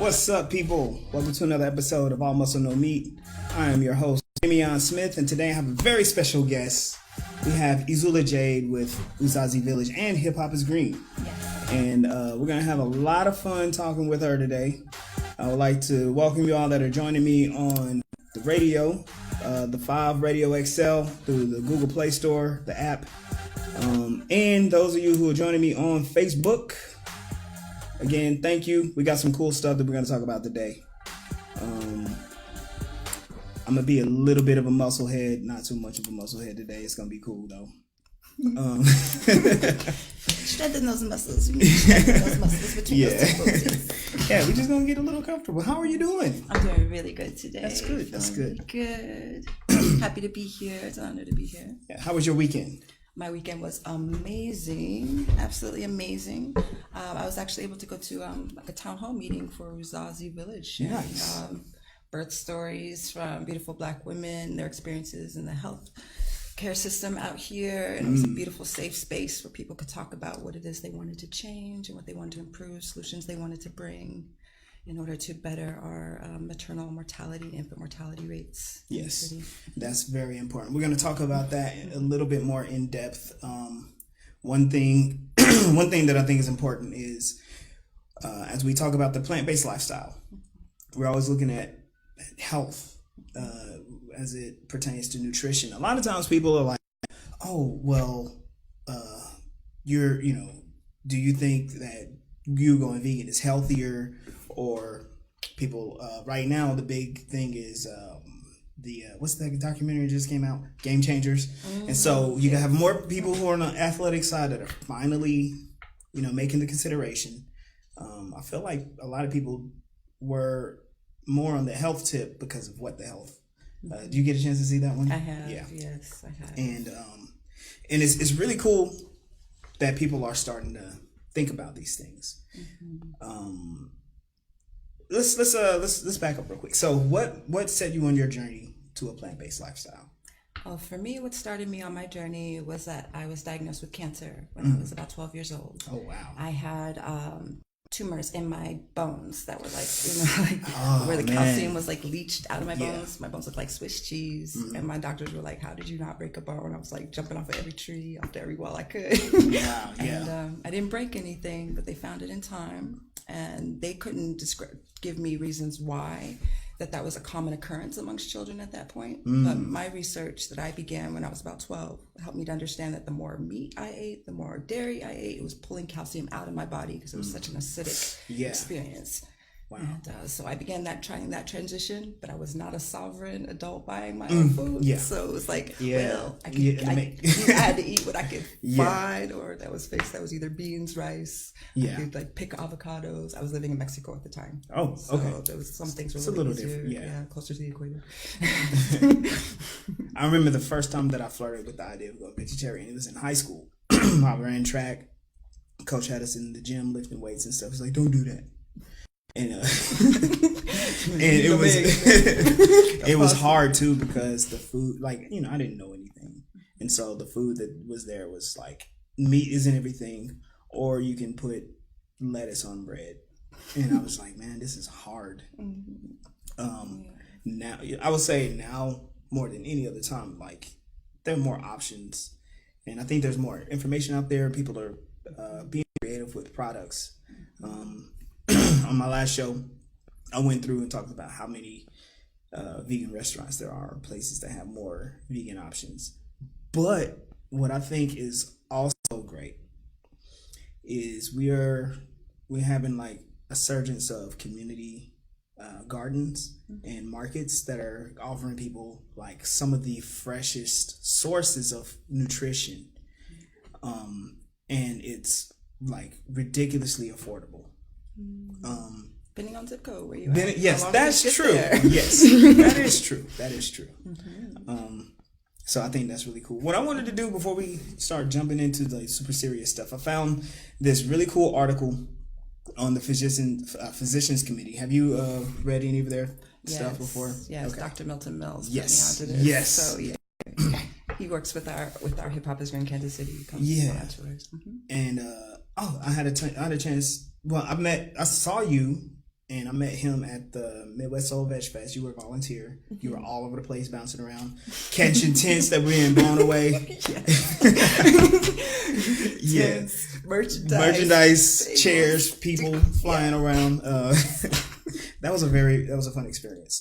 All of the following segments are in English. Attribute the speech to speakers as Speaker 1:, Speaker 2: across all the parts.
Speaker 1: What's up, people? Welcome to another episode of All Muscle No Meat. I am your host, Damian Smith, and today I have a very special guest. We have Izula Jade with Uzazi Village and Hip Hop is Green.
Speaker 2: Yes.
Speaker 1: And we're going to have a lot of fun talking with her today. I would like to welcome you all that are joining me on the radio, the 5 Radio XL through the Google Play Store, the app. And those of you who are joining me on Facebook, again, thank you. We got some cool stuff that we're going to talk about today. I'm going to be a little bit of a musclehead, not too much of a musclehead today. It's going to be cool, though.
Speaker 2: Strengthen those muscles. You need to strengthen those muscles between those two poses.
Speaker 1: Yeah, we're just going to get a little comfortable. How are you doing?
Speaker 2: I'm doing really good today.
Speaker 1: That's good. That's good.
Speaker 2: Good. Happy to be here. It's an honor to be here.
Speaker 1: Yeah. How was your weekend?
Speaker 2: My weekend was amazing, absolutely amazing. I was actually able to go to like a town hall meeting for Uzazi Village.
Speaker 1: Nice.
Speaker 2: Birth stories from beautiful Black women, their experiences in the health care system out here, and it was a beautiful, safe space where people could talk about what it is they wanted to change and what they wanted to improve, solutions they wanted to bring in order to better our maternal mortality and infant mortality rates.
Speaker 1: Yes, that's very important. We're going to talk about that a little bit more in depth. One thing that I think is important is as we talk about the plant-based lifestyle, we're always looking at health as it pertains to nutrition. A lot of times people are like, oh, well, do you think that you going vegan is healthier? Or people right now, the big thing is what's that documentary that just came out, Game Changers. And so you have more people who are on the athletic side that are finally making the consideration. I feel like a lot of people were more on the health tip because of What the Health. Do you get a chance to see that one?
Speaker 2: I have.
Speaker 1: Yeah.
Speaker 2: Yes, I have.
Speaker 1: And it's really cool that people are starting to think about these things. Let's back up real quick. So what set you on your journey to a plant-based lifestyle?
Speaker 2: Oh, for me, what started me on my journey was that I was diagnosed with cancer when I was about 12 years old.
Speaker 1: Oh, wow.
Speaker 2: I had tumors in my bones that were where the calcium was leached out of my bones. My bones looked like Swiss cheese. And my doctors were like, how did you not break a bone? I was like jumping off of every tree, off every wall I could.
Speaker 1: Wow, yeah.
Speaker 2: And I didn't break anything, but they found it in time. And they couldn't give me reasons why that was a common occurrence amongst children at that point. But my research that I began when I was about 12 helped me to understand that the more meat I ate, the more dairy I ate, it was pulling calcium out of my body because it was such an acidic experience. Wow. And so I began trying that transition, but I was not a sovereign adult buying my own food. Yeah. So it was like, well, I had to eat what I could find, or that was either beans, rice. I could pick avocados. I was living in Mexico at the time.
Speaker 1: Oh,
Speaker 2: so okay. There was some things were
Speaker 1: a little
Speaker 2: easier,
Speaker 1: different. Yeah,
Speaker 2: closer to the equator.
Speaker 1: I remember the first time that I flirted with the idea of going vegetarian. It was in high school. I ran track. Coach had us in the gym lifting weights and stuff. He's like, don't do that. And and it was it was hard too because the food, I didn't know anything, and so the food that was there was like meat isn't everything, or you can put lettuce on bread, and I was like, man, this is hard. Now I would say now more than any other time, there are more options, and I think there's more information out there. People are being creative with products. On my last show, I went through and talked about how many vegan restaurants there are, places that have more vegan options. But what I think is also great is we're having a surgence of community gardens and markets that are offering people some of the freshest sources of nutrition, and it's ridiculously affordable.
Speaker 2: Depending on zip code where you are.
Speaker 1: Yes, that's true. Yes, that is true. That is true. So I think that's really cool. What I wanted to do before we start jumping into the super serious stuff, I found this really cool article on the physicians committee. Have you read any of their stuff before?
Speaker 2: Yes, okay. Dr. Milton Mills.
Speaker 1: Yes.
Speaker 2: Put me onto this.
Speaker 1: Yes.
Speaker 2: So he works with our hip hop is in Kansas City.
Speaker 1: And I had a chance. Well, I saw you and I met him at the Midwest Soul Veg Fest. You were a volunteer. You were all over the place, bouncing around, catching tents that were being blown away. Yeah, merchandise, chairs, people flying around. That was a fun experience.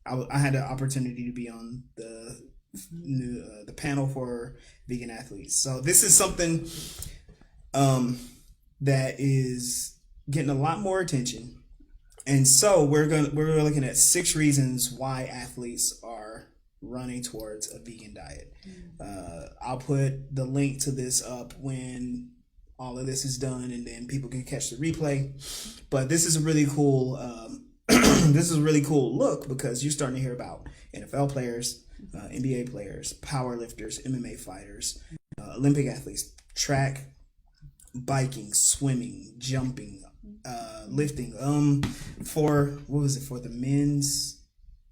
Speaker 1: I had the opportunity to be on the panel for vegan athletes. So this is something that is getting a lot more attention. And so we're looking at 6 reasons why athletes are running towards a vegan diet. I'll put the link to this up when all of this is done, and then people can catch the replay. But this is a really cool look, because you're starting to hear about NFL players, NBA players, power lifters, MMA fighters, Olympic athletes, track, biking, swimming, jumping, lifting. For the men's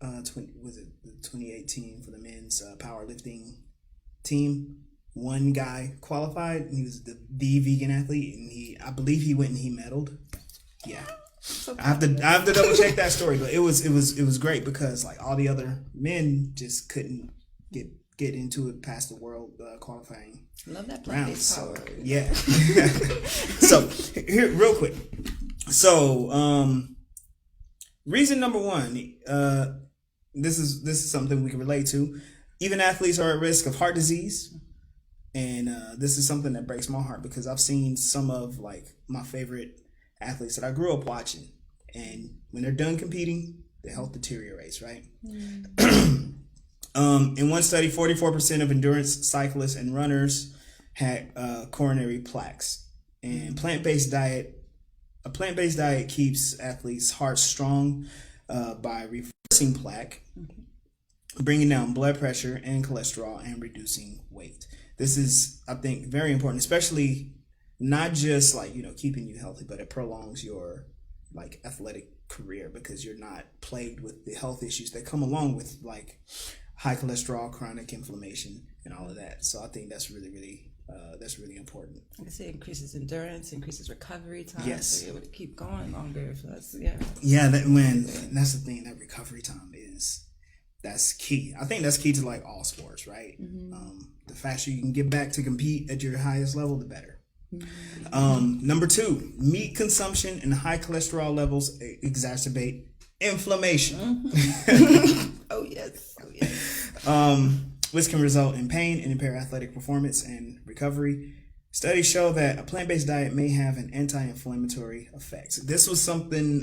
Speaker 1: 2018 for the men's powerlifting team, one guy qualified, and he was the vegan athlete, and I believe he went and he medaled. Yeah. I have to double check that story, but it was great, because like all the other men just couldn't get into it past the world qualifying.
Speaker 2: Love that
Speaker 1: rounds.
Speaker 2: power.
Speaker 1: Yeah. So here, real quick. So reason number 1, this is something we can relate to. Even athletes are at risk of heart disease, and this is something that breaks my heart, because I've seen some of like my favorite athletes that I grew up watching, and when they're done competing, their health deteriorates, right? In one study, 44% of endurance cyclists and runners had coronary plaques. And a plant-based diet keeps athletes' hearts strong by reversing plaque, bringing down blood pressure and cholesterol, and reducing weight. This is, I think, very important, especially not just like, keeping you healthy, but it prolongs your like athletic career, because you're not plagued with the health issues that come along with like high cholesterol, chronic inflammation, and all of that. So I think that's really, really important.
Speaker 2: I can say it increases endurance, increases recovery time.
Speaker 1: Yes.
Speaker 2: So you're able to keep going longer. So that's
Speaker 1: That's the thing, that recovery time that's key. I think that's key to like all sports, right? Mm-hmm. The faster you can get back to compete at your highest level, the better. Mm-hmm. Number 2, meat consumption and high cholesterol levels exacerbate inflammation.
Speaker 2: Mm-hmm. Oh yes.
Speaker 1: Which can result in pain and impair athletic performance and recovery. Studies show that a plant-based diet may have an anti-inflammatory effect. This was something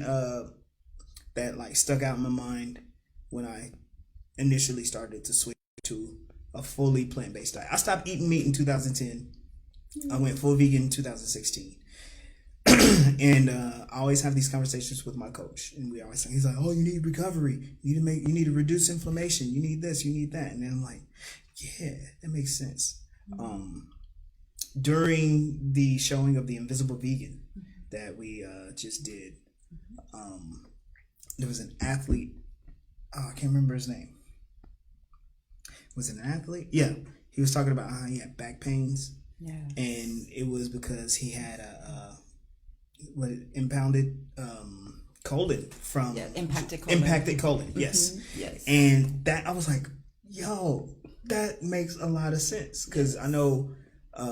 Speaker 1: that like stuck out in my mind when I initially started to switch to a fully plant-based diet. I stopped eating meat in 2010. I went full vegan in 2016. And I always have these conversations with my coach, and we always say, he's like, "Oh, you need recovery. You need to reduce inflammation. You need this. You need that." And then I'm like, "Yeah, that makes sense." During the showing of the Invisible Vegan that we just did, there was an athlete. Oh, I can't remember his name. Was it an athlete? Yeah, he was talking about how he had back pains.
Speaker 2: Yeah,
Speaker 1: and it was because he had impounded colon from impacted colon. Yes.
Speaker 2: Yes.
Speaker 1: And that I was like, yo, that makes a lot of sense, because I know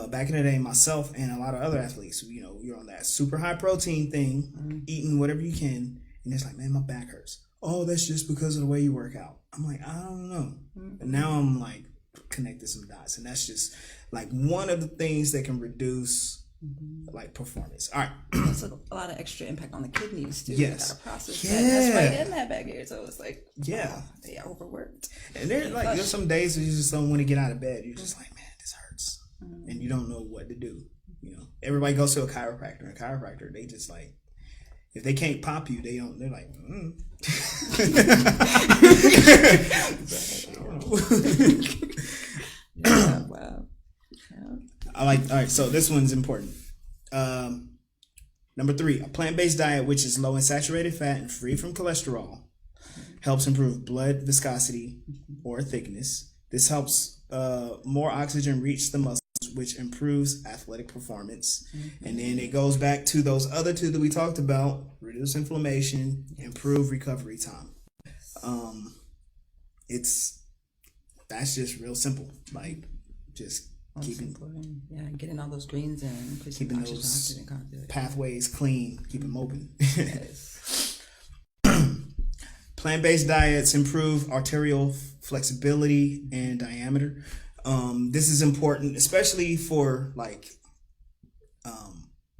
Speaker 1: back in the day, myself and a lot of other athletes, you're on that super high protein thing, eating whatever you can, and it's like, man, my back hurts. Oh, that's just because of the way you work out. I'm like, I don't know. And now I'm like connecting some dots, and that's just like one of the things that can reduce like performance. All right.
Speaker 2: Also a lot of extra impact on the kidneys too.
Speaker 1: Yes.
Speaker 2: You gotta process that. That's right in that back here. So it's like, they overworked.
Speaker 1: And there's some days where you just don't want to get out of bed. You're just like, man, this hurts, and you don't know what to do. Everybody goes to a chiropractor. And a chiropractor, they just like, if they can't pop you, they're like,
Speaker 2: Yeah, wow. Yeah.
Speaker 1: All right, so this one's important. Number 3, a plant-based diet which is low in saturated fat and free from cholesterol helps improve blood viscosity or thickness. This helps more oxygen reach the muscles, which improves athletic performance. And then it goes back to those other two that we talked about: reduce inflammation, improve recovery time. That's just real simple. Like just keeping
Speaker 2: getting all those greens in,
Speaker 1: keeping those pathways clean, keep them open.
Speaker 2: Yes.
Speaker 1: Plant-based diets improve arterial flexibility and diameter. This is important, especially for like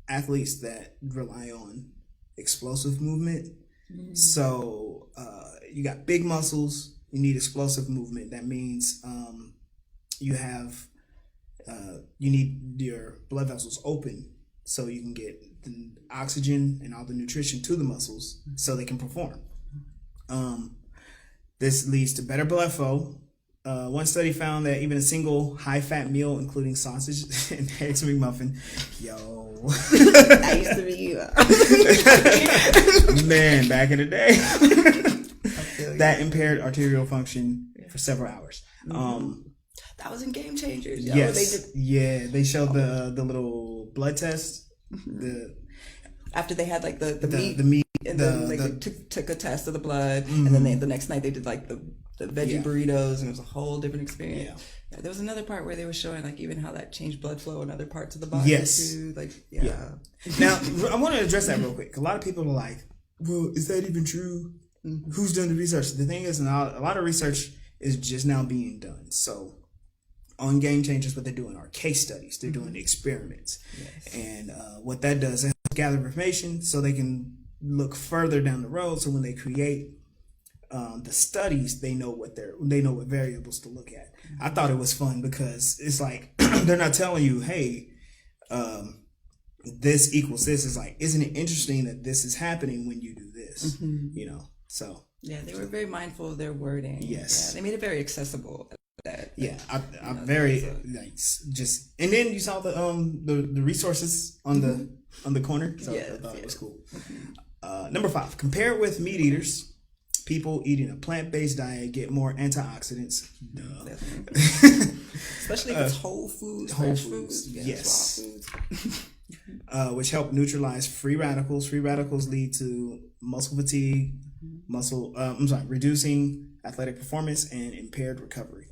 Speaker 1: athletes that rely on explosive movement. So you got big muscles, you need explosive movement. That means you need your blood vessels open so you can get the oxygen and all the nutrition to the muscles so they can perform. This leads to better blood flow. One study found that even a single high-fat meal, including sausage and eggs McMuffin,
Speaker 2: I used to be
Speaker 1: man, back in the day, that impaired arterial function for several hours.
Speaker 2: That was in Game Changers.
Speaker 1: Yes, they showed the little blood test.
Speaker 2: After they had like the
Speaker 1: meat,
Speaker 2: and then they took a test of the blood, and then the next night they did like the veggie burritos, and it was a whole different experience. Yeah, there was another part where they were showing like even how that changed blood flow in other parts of the body too. Like
Speaker 1: Now I want to address that real quick. A lot of people are like, "Well, is that even true? Who's done the research?" The thing is, a lot of research is just now being done. So on Game Changers, what they're doing are case studies. They're doing experiments, and what that does is gather information so they can look further down the road. So when they create the studies, they know what variables to look at. I thought it was fun because it's like they're not telling you, hey, this equals this. It's like, isn't it interesting that this is happening when you do this? So
Speaker 2: they were very mindful of their wording. Yes, they made it very accessible.
Speaker 1: I'm very nice. Just and then you saw the resources on the corner. So I thought it was cool. Number 5, compared with meat eaters, people eating a plant-based diet get more antioxidants.
Speaker 2: Especially if it's whole foods, fresh foods.
Speaker 1: Yes. Raw foods. Which help neutralize free radicals. Free radicals lead to muscle fatigue, reducing athletic performance and impaired recovery.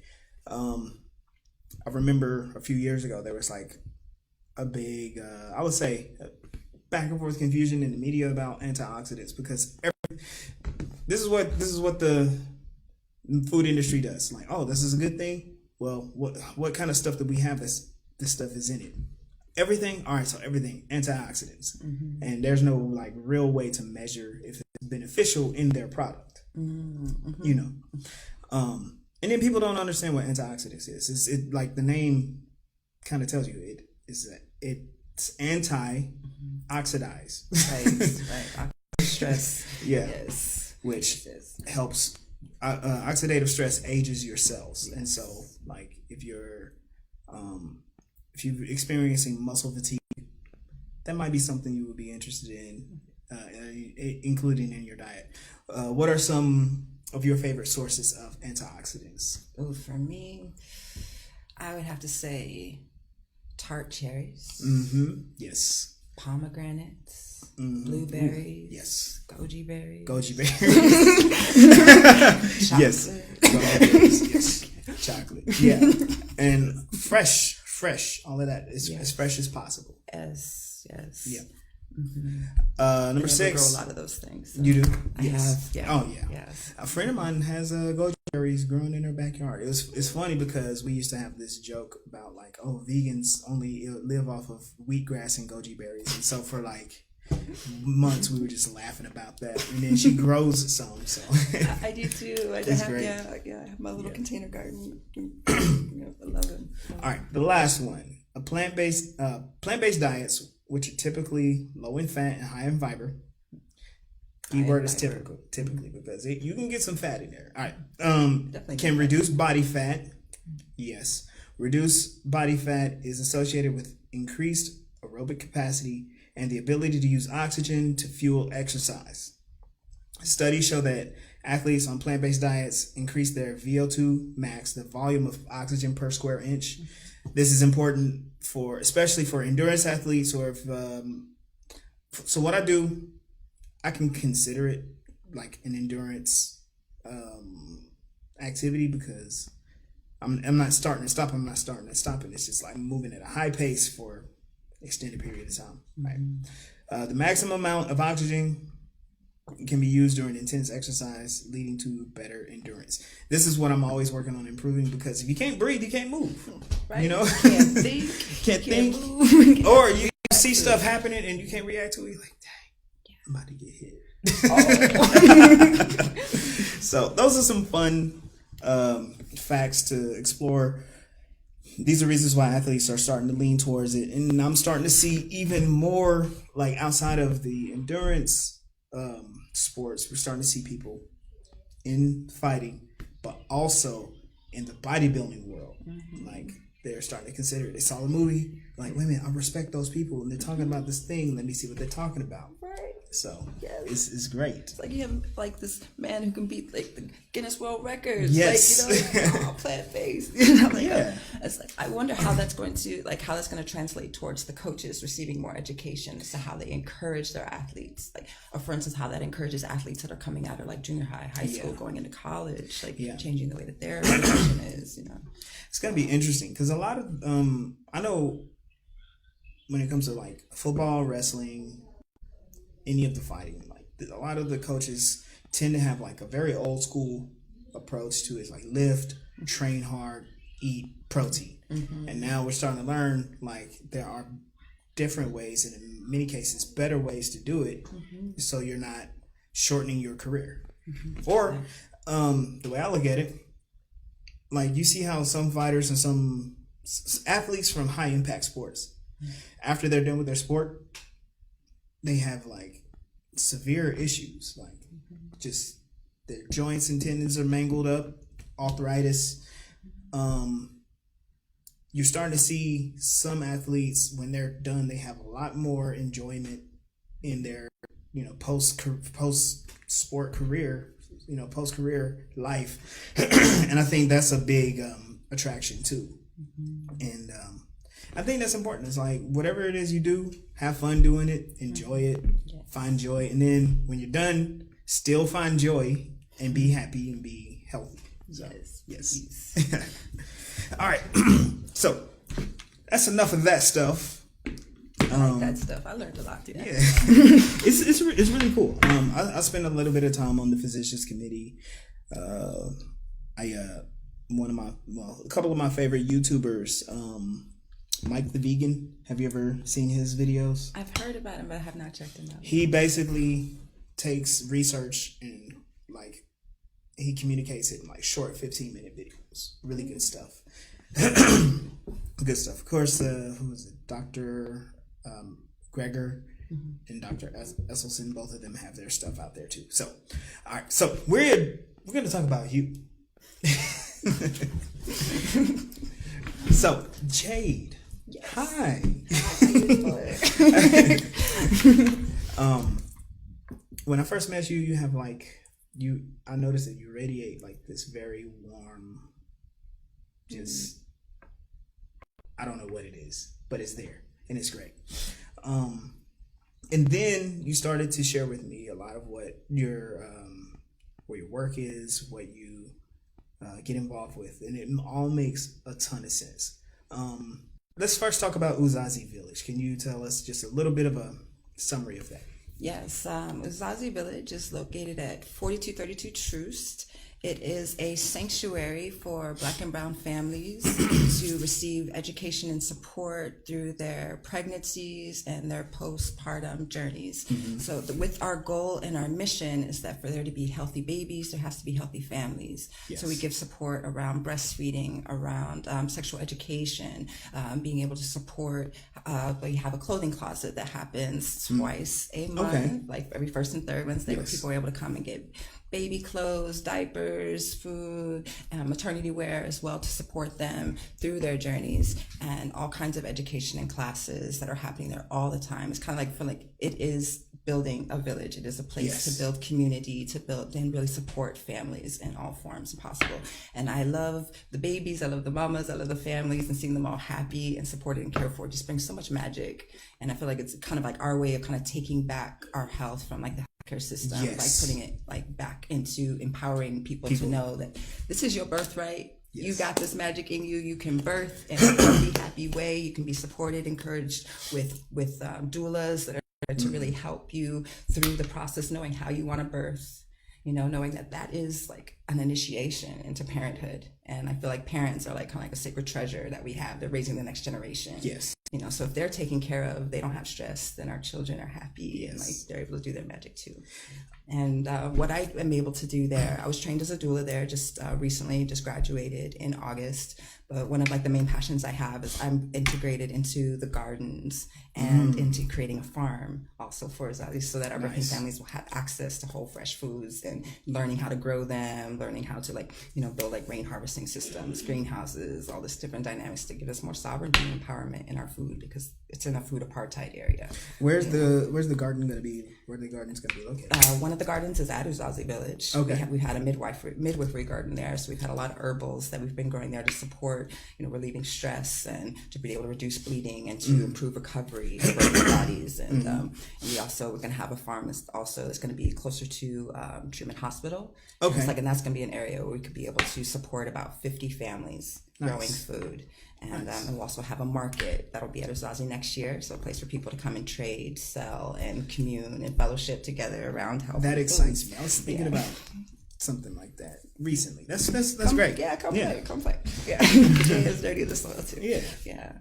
Speaker 1: I remember a few years ago there was like a big, I would say, back and forth confusion in the media about antioxidants because this is what the food industry does. Like, oh, this is a good thing. Well, what kind of stuff do we have? This stuff is in it. Everything. All right, so everything antioxidants, and there's no like real way to measure if it's beneficial in their product. And then people don't understand what antioxidants is. It's like the name kind of tells you it is that it's anti-oxidize.
Speaker 2: Right. Stress.
Speaker 1: Yes. Which helps. Oxidative stress ages your cells, and so like if you're experiencing muscle fatigue, that might be something you would be interested in, including in your diet. What are some of your favorite sources of antioxidants?
Speaker 2: Oh, for me, I would have to say tart cherries.
Speaker 1: Yes.
Speaker 2: Pomegranates. Blueberries.
Speaker 1: Yes.
Speaker 2: Goji berries.
Speaker 1: Yes. Yes. Chocolate. Yeah. And fresh. All of that is as fresh as possible.
Speaker 2: Yes.
Speaker 1: Yeah. Number 6.
Speaker 2: Grow a lot of those things. So.
Speaker 1: You do?
Speaker 2: I have. Yeah.
Speaker 1: Oh yeah.
Speaker 2: Yes.
Speaker 1: A friend of mine has goji berries growing in her backyard. It's funny because we used to have this joke about like, oh, vegans only live off of wheatgrass and goji berries, and so for like months we were just laughing about that. And then she grows some. So
Speaker 2: I do too. I have my little container garden. I love it.
Speaker 1: All right, the last one: plant-based diets, which are typically low in fat and high in fiber. Keyword is typically because you can get some fat in there. All right. Can reduce body fat. Yes. Reduced body fat is associated with increased aerobic capacity and the ability to use oxygen to fuel exercise. Studies show that Athletes on plant-based diets increase their VO2 max, the volume of oxygen per square inch. This is important especially for endurance athletes, or if so what I do, I can consider it like an endurance activity, because I'm not starting to stop. I'm not starting to stop. It's just like moving at a high pace for extended period of time. Right. The maximum amount of oxygen can be used during intense exercise, leading to better endurance. This is what I'm always working on improving, because if you can't breathe, you can't move. Right. You know,
Speaker 2: can't think,
Speaker 1: can't think, or you see stuff happening and you can't react to it. You're like, dang, I'm about to get hit. Oh. So those are some fun facts to explore. These are reasons why athletes are starting to lean towards it, and I'm starting to see even more, like outside of the endurance sports, we're starting to see people in fighting, but also in the bodybuilding world. Like they're starting to consider it. They saw the movie, like, wait a minute, I respect those people, and they're talking about this thing. Let me see what they're talking about. Right. So it's great.
Speaker 2: It's like you have like this man who can beat like the Guinness World Records.
Speaker 1: Yes.
Speaker 2: Like, you know, plant-based. You know, like, it's like, I wonder how that's going to translate towards the coaches receiving more education as to how they encourage their athletes. Like, or for instance, how that encourages athletes that are coming out of like junior high school, going into college, like changing the way that their education is, you know.
Speaker 1: It's going to be interesting, because a lot of, I know when it comes to like football, wrestling, any of the fighting, like a lot of the coaches tend to have like a very old school approach to it, like lift, train hard, eat protein. And now we're starting to learn like there are different ways, and in many cases better ways to do it, so you're not shortening your career. Or the way I look at it, like you see how some fighters and some athletes from high impact sports, after they're done with their sport, they have like severe issues, like just their joints and tendons are mangled up, arthritis. You're starting to see some athletes, when they're done, they have a lot more enjoyment in their, you know, post sport career, you know, post career life. And I think that's a big attraction too. And I think that's important. It's like, whatever it is you do, have fun doing it, enjoy it, find joy. And then when you're done, still find joy and be happy and be healthy. So, yes. All right. So that's enough of that stuff.
Speaker 2: I like that stuff. I learned a lot today.
Speaker 1: Yeah. it's really cool. I spent a little bit of time on the physicians committee. A couple of my favorite YouTubers, Mike the Vegan. Have you ever seen his videos?
Speaker 2: I've heard about him, but I have not checked him out.
Speaker 1: He basically takes research and like he communicates it in like short 15-minute videos. Really good stuff. Good stuff. Of course, who was it? Dr. Greger and Dr. Esselson, both of them have their stuff out there too. So, all right. So we're going to talk about you. So, Jade. Yes. Hi. When I first met you, you have like I noticed that you radiate like this very warm, just I don't know what it is, but it's there and it's great. And then you started to share with me a lot of what your work is, what you get involved with, and it all makes a ton of sense. Let's first talk about Uzazi Village. Can you tell us just a little bit of a summary of that?
Speaker 2: Yes, Uzazi Village is located at 4232 Troost. It is a sanctuary for Black and Brown families to receive education and support through their pregnancies and their postpartum journeys. So with our goal and our mission is that for there to be healthy babies, there has to be healthy families. Yes. So we give support around breastfeeding, around sexual education, being able to support, we have a clothing closet that happens twice a month, like every first and third Wednesday, where people are able to come and get baby clothes, diapers, food, and maternity wear as well to support them through their journeys, and all kinds of education and classes that are happening there all the time. It's kind of like, feel like it is building a village. It is a place to build community, to build and really support families in all forms possible. And I love the babies, I love the mamas, I love the families, and seeing them all happy and supported and cared for just brings so much magic. And I feel like it's kind of like our way of kind of taking back our health from like the healthcare system, like putting it like back into empowering people to know that this is your birthright. You got this magic in you. You can birth in a healthy, happy way. You can be supported, encouraged with doulas that are to really help you through the process, knowing how you want to birth, knowing that is like an initiation into parenthood. And I feel like parents are like kind of like a sacred treasure that we have. They're raising the next generation.
Speaker 1: Yes.
Speaker 2: So if they're taken care of, they don't have stress, then our children are happy and like they're able to do their magic too. And what I am able to do there, I was trained as a doula there, just recently, just graduated in August. But one of like the main passions I have is I'm integrated into the gardens and into creating a farm also for Uzazi, so that our birthing families will have access to whole fresh foods and learning how to grow them, learning how to like, build like rain harvesting systems, greenhouses, all this different dynamics to give us more sovereignty and empowerment in our food, because it's in a food apartheid area.
Speaker 1: Where's the garden going to be? Where the garden's going to be located?
Speaker 2: One of the gardens is at Uzazi Village.
Speaker 1: Okay.
Speaker 2: We've had a midwifery garden there, so we've had a lot of herbals that we've been growing there to support, relieving stress and to be able to reduce bleeding and to improve recovery for the bodies. And we're going to have a farm that's going to be closer to Truman Hospital.
Speaker 1: Okay.
Speaker 2: And that's going to be an area where we could be able to support about 50 families growing food. And we'll also have a market that'll be at Uzazi next year. So a place for people to come and trade, sell, and commune and fellowship together around health.
Speaker 1: That excites me. I was thinking about something like that recently. That's great.
Speaker 2: Yeah, come play. Yeah. It's dirty in the soil too. Yeah.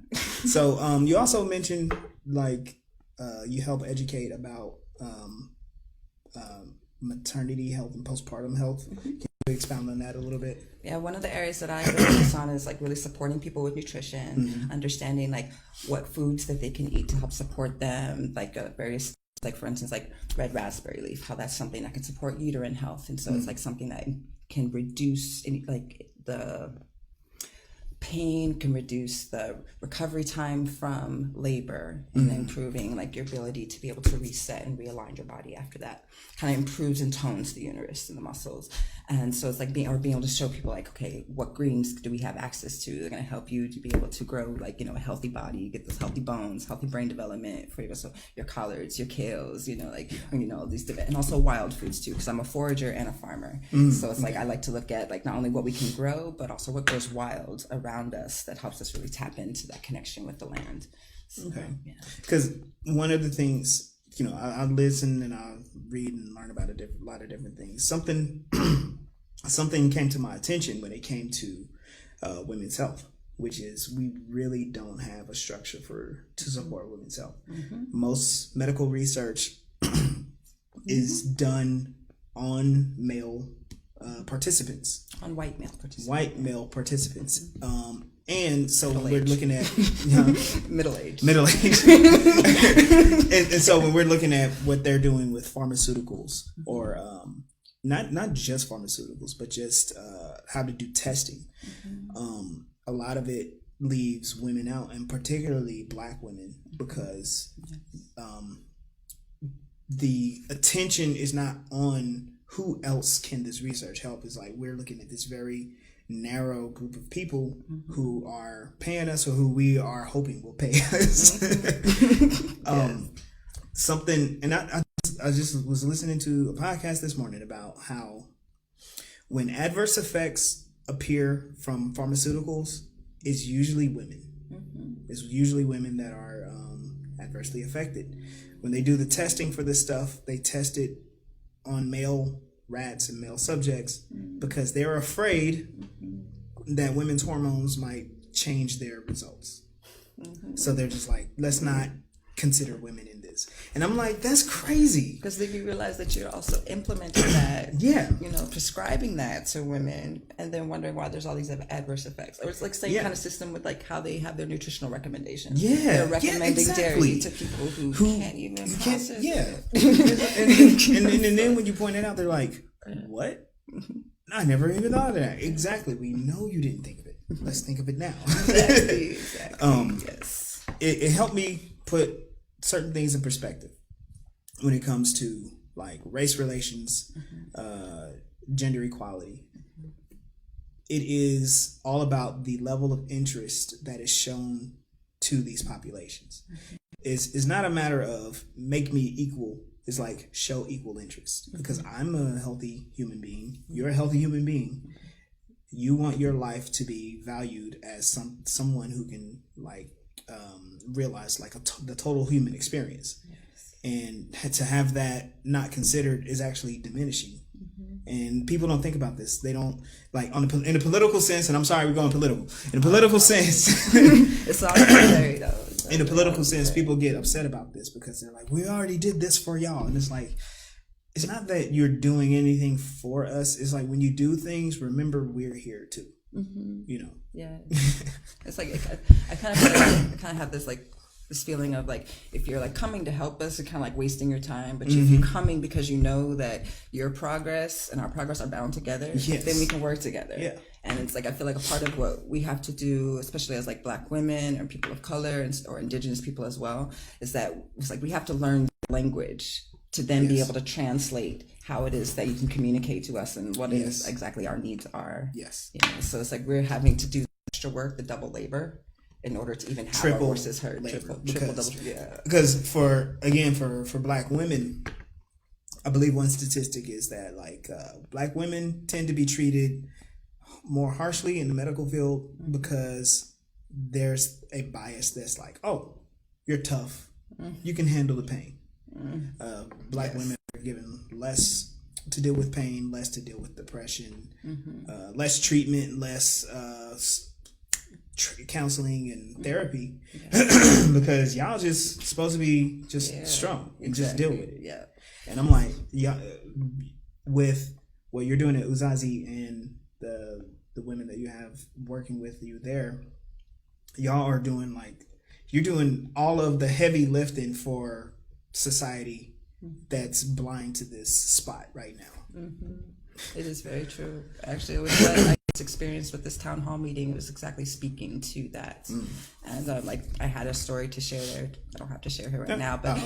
Speaker 1: So you also mentioned like you help educate about maternity health and postpartum health. Can you expound on that a little bit?
Speaker 2: Yeah, one of the areas that I focus on is like really supporting people with nutrition, understanding like what foods that they can eat to help support them, like various, like for instance, like red raspberry leaf, how that's something that can support uterine health. And so it's like something that can reduce like the pain, can reduce the recovery time from labor, and improving like your ability to be able to reset and realign your body after that. Kind of improves and tones the uterus and the muscles. And so it's like being able to show people like, okay, what greens do we have access to? They're going to help you to be able to grow like, a healthy body, get those healthy bones, healthy brain development for you. So your collards, your kales, these different, and also wild foods too, because I'm a forager and a farmer. So it's like, I like to look at like not only what we can grow, but also what grows wild around us that helps us really tap into that connection with the land. So,
Speaker 1: because one of the things, I listen and I read and learn about a lot of different things. Something came to my attention when it came to women's health, which is we really don't have a structure to support women's health. Most medical research is done on male participants.
Speaker 2: On white male participants.
Speaker 1: White male participants. And so when we're looking at
Speaker 2: middle age,
Speaker 1: and so when we're looking at what they're doing with pharmaceuticals, or not just pharmaceuticals, but just how to do testing, a lot of it leaves women out, and particularly Black women, because the attention is not on who else can this research help. It's like we're looking at this very narrow group of people who are paying us, or who we are hoping will pay us. Something, and I just was listening to a podcast this morning about how when adverse effects appear from pharmaceuticals, it's usually women. It's usually women that are adversely affected. When they do the testing for this stuff, they test it on male rats and male subjects because they're afraid that women's hormones might change their results. So they're just like, let's not consider women in this. And I'm like, that's crazy.
Speaker 2: Because then you realize that you're also implementing that, prescribing that to women, and then wondering why there's all these adverse effects. Or it's like same kind of system with like how they have their nutritional recommendations. They're recommending dairy to people who can't even process it.
Speaker 1: And then when you point it out, they're like, What? I never even thought of that. Exactly. We know you didn't think of it. Let's think of it now.
Speaker 2: Exactly. Yes.
Speaker 1: It helped me put certain things in perspective when it comes to like race relations, gender equality. It is all about the level of interest that is shown to these populations. It's not a matter of make me equal. It's like show equal interest, because I'm a healthy human being. You're a healthy human being. You want your life to be valued as someone who can like realize like the total human experience. And to have that not considered is actually diminishing. And people don't think about this. They don't like in a political sense. And I'm sorry, we're going political. In a political sense,
Speaker 2: it's all necessary though.
Speaker 1: In a political sense, people get upset about this because they're like, "We already did this for y'all," and it's like, it's not that you're doing anything for us. It's like when you do things, remember we're here too. You know.
Speaker 2: Yeah. It's like I kind of have this like this feeling of like if you're like coming to help us, you're kind of like wasting your time. But if you're coming because you know that your progress and our progress are bound together, then we can work together. Yeah. And it's like I feel like a part of what we have to do, especially as like Black women or people of color or Indigenous people as well, is that it's like we have to learn language to then be able to translate how it is that you can communicate to us and what is exactly our needs are. Yes. You know, so it's like we're having to do extra work, the double labor, in order to even have our voices heard. Triple, double. Yeah. Because
Speaker 1: for Black women, I believe one statistic is that like Black women tend to be treated more harshly in the medical field because there's a bias that's like, oh, you're tough, you can handle the pain. Black women are given less to deal with pain, less to deal with depression, less treatment, less counseling and therapy, because y'all just supposed to be just strong and just deal with it. Yeah. And I'm like, with what you're doing at Uzazi and the women that you have working with you there, y'all are doing like, you're doing all of the heavy lifting for society that's blind to this spot right now.
Speaker 2: It is very true. Actually, it was what I experienced with this town hall meeting. It was exactly speaking to that. And like I had a story to share there. I don't have to share her right now, but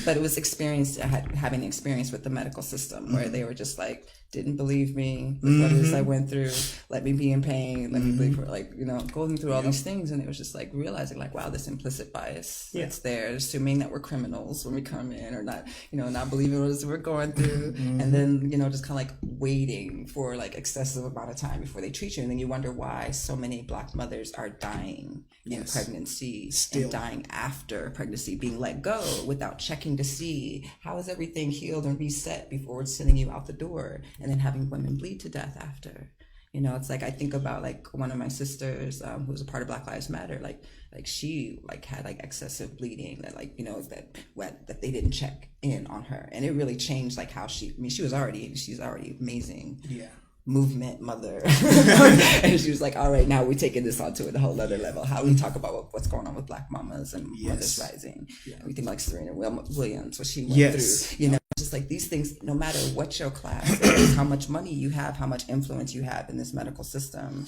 Speaker 2: but it was experienced. I had having experience with the medical system where they were just like didn't believe me with what it is I went through. Let me be in pain. Let me believe her. Like going through all these things, and it was just like realizing like wow, this implicit bias that's there, assuming that we're criminals when we come in, or not not believing what we're going through, and then just kind of like waiting for like excessive amount of time before they treat you, and then you wonder why so many Black mothers are dying in pregnancy and dying after pregnancy, being let go without checking to see how is everything healed and reset before it's sending you out the door, and then having women bleed to death after. It's like I think about like one of my sisters who was a part of Black Lives Matter, like she like had like excessive bleeding that like that they didn't check in on her, and it really changed like how she's already amazing. Yeah. Movement mother. And she was like, all right, now we're taking this on to a whole other level. How we talk about what's going on with Black mamas and mothers rising. And we think like Serena Williams, what she went through. Just like these things, no matter what your class is, how much money you have, how much influence you have in this medical system,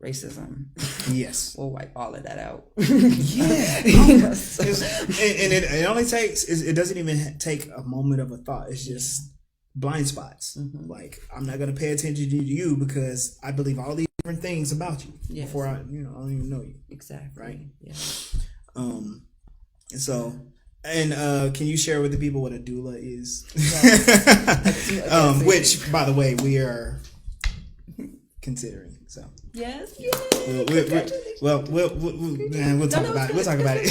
Speaker 2: racism will wipe all of that out.
Speaker 1: And it only takes, it doesn't even take a moment of a thought. It's just blind spots. Like, I'm not going to pay attention to you because I believe all these different things about you before I don't even know you. Exactly. Right? Yeah. And can you share with the people what a doula is? Which, by the way, we are considering. So
Speaker 2: yes,
Speaker 1: we'll talk about it. We'll talk about it.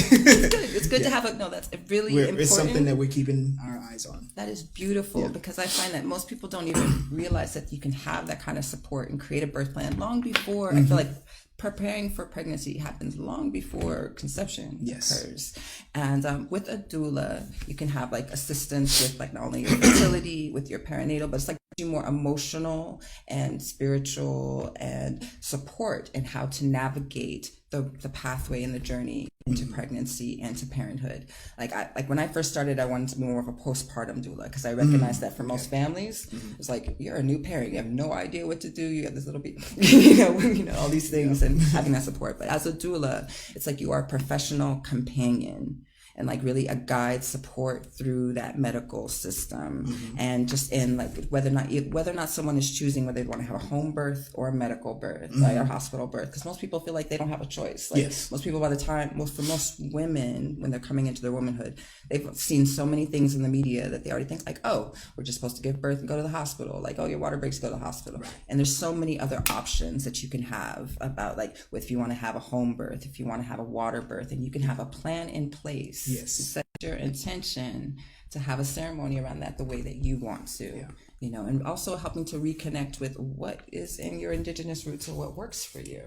Speaker 2: It's good to have that's really important.
Speaker 1: It's something that we're keeping our eyes on.
Speaker 2: That is beautiful because I find that most people don't even realize that you can have that kind of support and create a birth plan long before. I feel like preparing for pregnancy happens long before conception occurs. And with a doula, you can have like assistance with like not only your fertility, with your perinatal, but it's like you more emotional and spiritual and support in how to navigate the pathway and the journey into pregnancy and to parenthood. Like when I first started, I wanted to be more of a postpartum doula, because I recognized that for most families, it's like, you're a new parent, you have no idea what to do, you have this little baby, you know, all these things, and having that support. But as a doula, it's like you are a professional companion and like really a guide support through that medical system. And just in like whether or not someone is choosing whether they want to have a home birth or a medical birth, like a hospital birth, because most people feel like they don't have a choice. Like most people, for most women, when they're coming into their womanhood, they've seen so many things in the media that they already think like, oh, we're just supposed to give birth and go to the hospital, like, oh, your water breaks, go to the hospital. And there's so many other options that you can have about like if you want to have a home birth, if you want to have a water birth, and you can have a plan in place. Set your intention to have a ceremony around that the way that you want to, you know, and also helping to reconnect with what is in your indigenous roots or what works for you.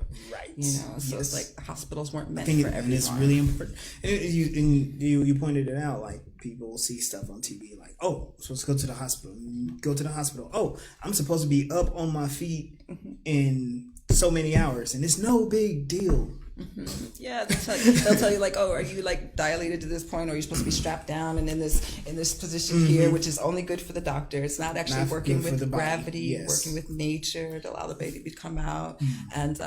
Speaker 2: You know, so it's like hospitals weren't meant for everyone.
Speaker 1: It's really important. You pointed it out, like people see stuff on TV like, oh, I'm supposed to go to the hospital. Go to the hospital. Oh, I'm supposed to be up on my feet in so many hours, and it's no big deal.
Speaker 2: Yeah, they'll tell you like, oh, are you like dilated to this point, or are you supposed to be strapped down and in this position here, which is only good for the doctor. It's not actually working with gravity, working with nature to allow the baby to come out. And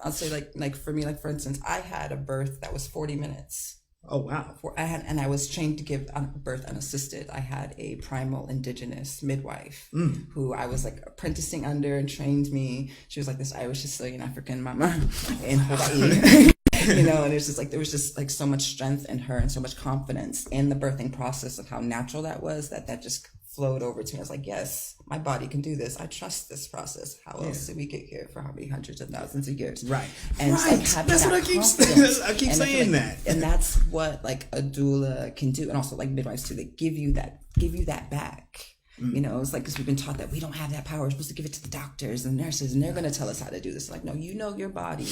Speaker 2: I'll say like for me, like for instance, I had a birth that was 40 minutes.
Speaker 1: Oh wow!
Speaker 2: I was trained to give birth unassisted. I had a primal indigenous midwife who I was like apprenticing under and trained me. She was like this Irish Sicilian African mama in Hawaii. You know, and it's just like there was just like so much strength in her and so much confidence in the birthing process of how natural that was, that just flowed over to me. I was like, yes, my body can do this. I trust this process. How else did we get here for how many hundreds of thousands of years? And it's like
Speaker 1: that's what I keep saying. I keep saying that.
Speaker 2: And that's what like a doula can do, and also like midwives too. They give you that back. You know, it's like, because we've been taught that we don't have that power. We're supposed to give it to the doctors and nurses, and they're going to tell us how to do this. Like, no, you know your body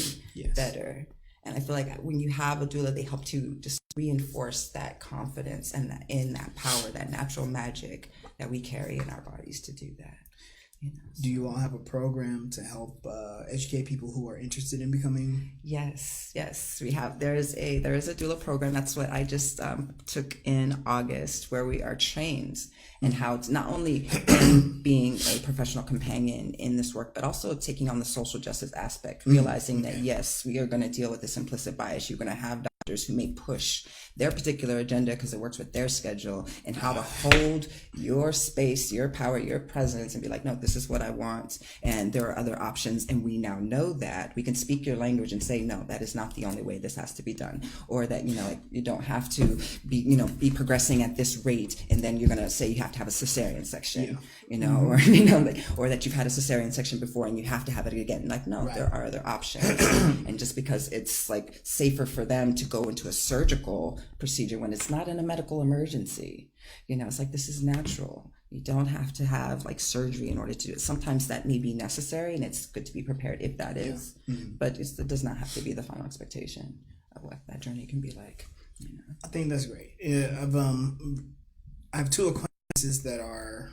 Speaker 2: better. And I feel like when you have a doula, they help to just reinforce that confidence and that power, that natural magic that we carry in our bodies to do that. You know,
Speaker 1: do you all have a program to help educate people who are interested in becoming?
Speaker 2: Yes, we have. There is a doula program. That's what I just took in August, where we are trained in how to not only in being a professional companion in this work, but also taking on the social justice aspect, realizing that yes, we are going to deal with this implicit bias. You're going to have doctors who may push their particular agenda because it works with their schedule, and how to hold your space, your power, your presence, and be like, no, this is what I want, and there are other options, and we now know that we can speak your language and say, no, that is not the only way this has to be done, or that, you know, like, you don't have to be progressing at this rate, and then you're going to say you have to have a cesarean section, you know, or or that you've had a cesarean section before and you have to have it again. Like, no, there are other options. And just because it's like safer for them to go into a surgical procedure when it's not in a medical emergency, you know, it's like, this is natural. You don't have to have like surgery in order to do it. Sometimes that may be necessary, and it's good to be prepared if that is, but it does not have to be the final expectation of what that journey can be like. You know?
Speaker 1: I think that's great. Yeah, I have two acquaintances that are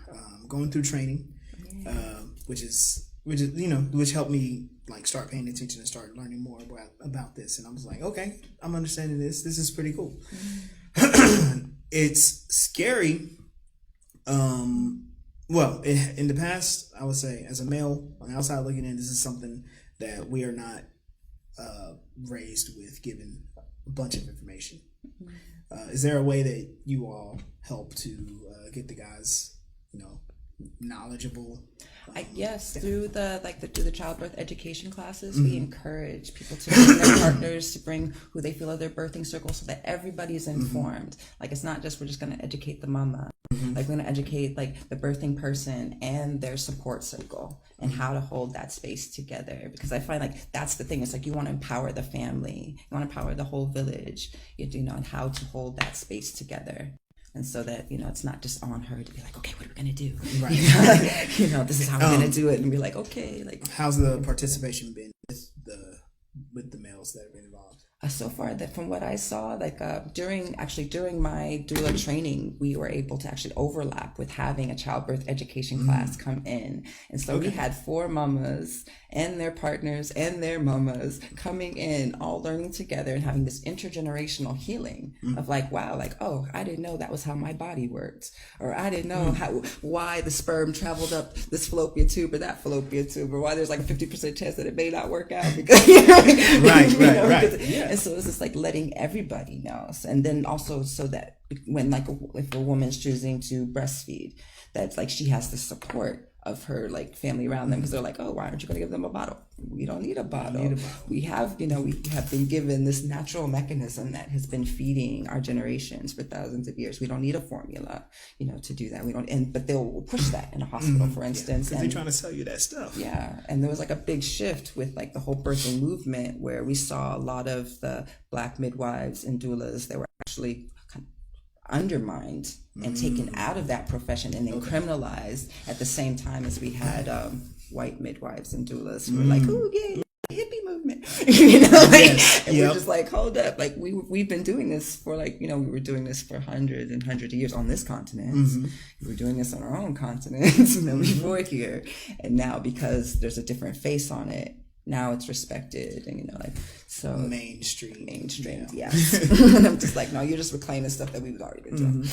Speaker 1: going through training, which helped me like start paying attention and start learning more about this. And I was like, okay, I'm understanding this. This is pretty cool. It's scary. Well, in the past, I would say as a male on the outside looking in, this is something that we are not raised with, given a bunch of information. Is there a way that you all help to get the guys, you know, knowledgeable?
Speaker 2: Yes, through the childbirth education classes, we encourage people to bring their partners, to bring who they feel are their birthing circle, so that everybody is informed. Like, it's not just we're just going to educate the mama. Like, we're going to educate like the birthing person and their support circle, and how to hold that space together. Because I find like that's the thing. It's like you want to empower the family, you want to empower the whole village. You know, and how to hold that space together. And so that, you know, it's not just on her to be like, okay, what are we going to do? Right. You know, this is how we're going to do it. And be like, okay. Like,
Speaker 1: how's the participation been with the males that have been involved?
Speaker 2: So far, that from what I saw, like during my doula training, we were able to actually overlap with having a childbirth education class come in, and so we had 4 mamas and their partners and their mamas coming in, all learning together and having this intergenerational healing of like, wow, like, oh, I didn't know that was how my body worked, or I didn't know why the sperm traveled up this fallopian tube or that fallopian tube, or why there's like a 50% chance that it may not work out because
Speaker 1: right. Yeah.
Speaker 2: And so it's just like letting everybody know, and then also so that when like if a woman's choosing to breastfeed, that's like she has the support of her like family around them, because they're like, oh, why aren't you going to give them a bottle? We don't need a bottle. We have been given this natural mechanism that has been feeding our generations for thousands of years. We don't need a formula, to do that. We don't, but they'll push that in a hospital, for instance.
Speaker 1: Because they're trying to sell you that stuff.
Speaker 2: Yeah, and there was like a big shift with like the whole birthing movement, where we saw a lot of the Black midwives and doulas that were actually undermined and taken out of that profession and then criminalized at the same time as we had white midwives and doulas who were like, oh yeah, hippie movement, and we're just like, hold up, like we've been doing this for like, we were doing this for hundreds and hundreds of years on this continent. We were doing this on our own continent before here, and now because there's a different face on it, now it's respected, and so mainstream, yes. And I'm just like, no, you're just reclaiming stuff that we've already been doing.